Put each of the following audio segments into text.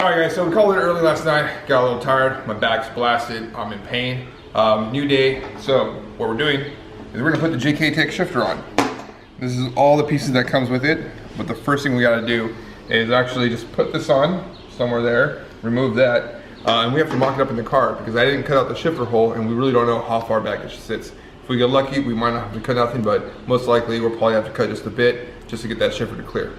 Alright guys, so we called it early last night, got a little tired, my back's blasted, I'm in pain. New day, so what we're doing is we're gonna put the JK Tech shifter on. This is all the pieces that comes with it, but the first thing we gotta do is actually just put this on somewhere there, remove that, and we have to mock it up in the car because I didn't cut out the shifter hole and we really don't know how far back it sits. If we get lucky, we might not have to cut nothing, but most likely we'll probably have to cut just a bit just to get that shifter to clear.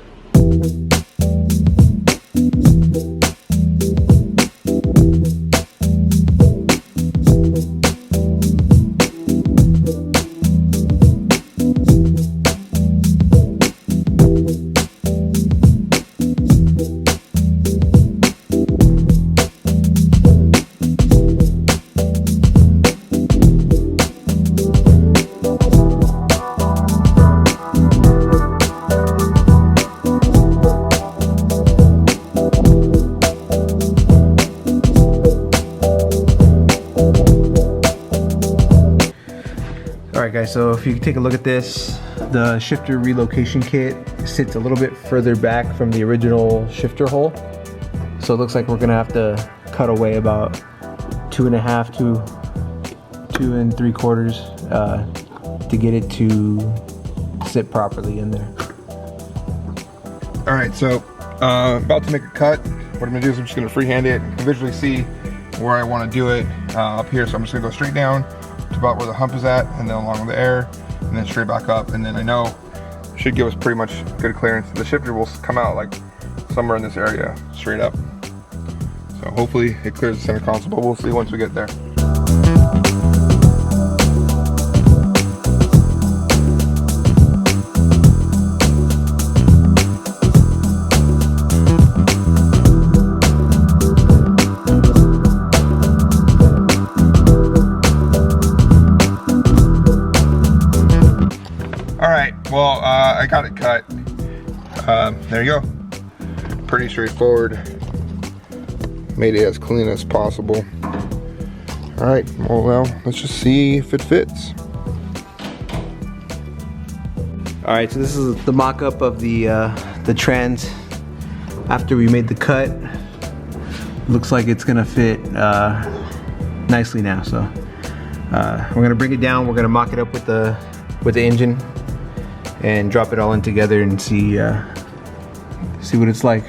Alright guys, so if you take a look at this, the shifter relocation kit sits a little bit further back from the original shifter hole. So it looks like we're gonna have to cut away about 2.5 to 2 3/4 to get it to sit properly in there. Alright, so about to make a cut. What I'm gonna do is I'm just gonna freehand it and visually see where I wanna do it up here. So I'm just gonna go straight down to about where the hump is at, and then along the air, and then straight back up, and then I know it should give us pretty much good clearance. The shifter will come out like somewhere in this area, straight up. So hopefully it clears the center console, but we'll see once we get there. Well, I got it cut. There you go. Pretty straightforward. Made it as clean as possible. All right, well, let's just see if it fits. All right, so this is the mock-up of the trans after we made the cut. Looks like it's gonna fit nicely now. So we're gonna bring it down. We're gonna mock it up with the engine and drop it all in together and see what it's like.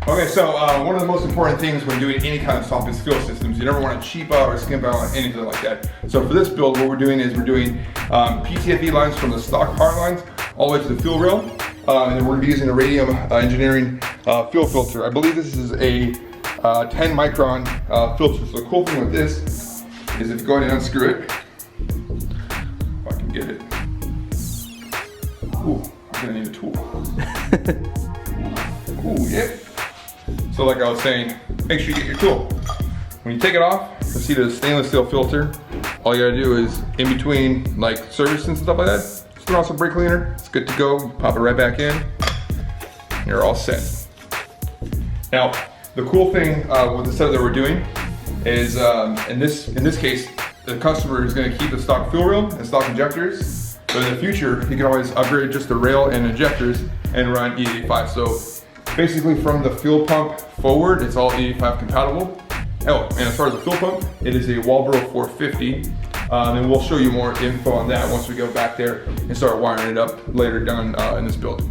Okay, so one of the most important things when doing any kind of soft fuel systems, you never want to cheap out or skimp out on anything like that. So for this build, what we're doing is we're doing PTFE lines from the stock power lines all the way to the fuel rail, and then we're going to be using a Radium Engineering fuel filter. I believe this is a 10 micron filter. So the cool thing with this is if you go ahead and unscrew it, if I can get it. Ooh, I'm gonna need a tool. Ooh, yeah. So like I was saying, make sure you get your tool. When you take it off, you see the stainless steel filter. All you gotta do is, in between like service and stuff like that, just throw on some brake cleaner. It's good to go. Pop it right back in. And you're all set. Now, the cool thing with the setup that we're doing is, in this case, the customer is gonna keep the stock fuel rail and stock injectors. But in the future, you can always upgrade just the rail and injectors and run E85. So basically from the fuel pump forward, it's all E85 compatible. Oh, and as far as the fuel pump, it is a Walbro 450. And we'll show you more info on that once we go back there and start wiring it up later down in this build.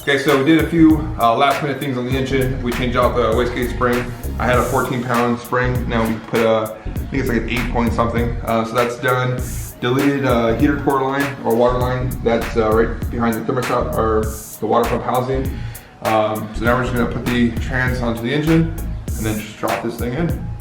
Okay, so we did a few last minute things on the engine. We changed out the wastegate spring. I had a 14-pound spring. Now we put I think it's like an 8-point something. So that's done. Deleted heater core line or water line that's right behind the thermostat or the water pump housing. So now we're just gonna put the trans onto the engine and then just drop this thing in.